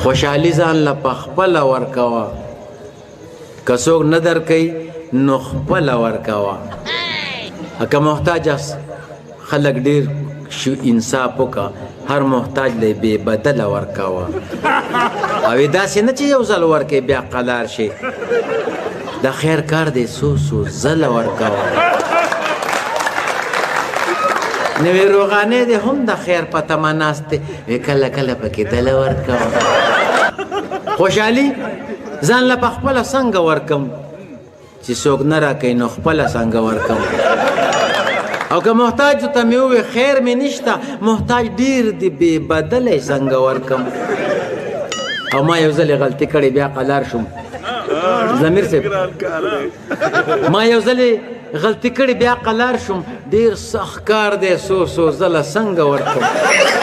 خوشحالي ځان له پخپله ورکوه که څوک نه درکوي نو خپله ورکوه که محتاج خلک ډېر انصاف وکړه هر محتاج له بې بدله ورکوه او داسې نه چې یو ځل ورکوي بیا قلار شي د خیر کار دی څو ځله ورکوه نوې روغانۍ دی هم د خیر په تمه ناست دی کله کله پکې دله ورکوه خوشحالي ځان له پخپله څنګه ورکم چې څوک نه راکوي نو خپله څنګه ورکم او که محتاجو ته مې ووې خیر مې نشته محتاج ډېر دی بې بدله یې څنګه ورکم او ما یو ځل غلطي کړې بیا قلار شوم ضمیر صاحب ما یو ځل غلطي کړې بیا قلار شوم ډېر سخت کار دی څو ځله څنګه ورکم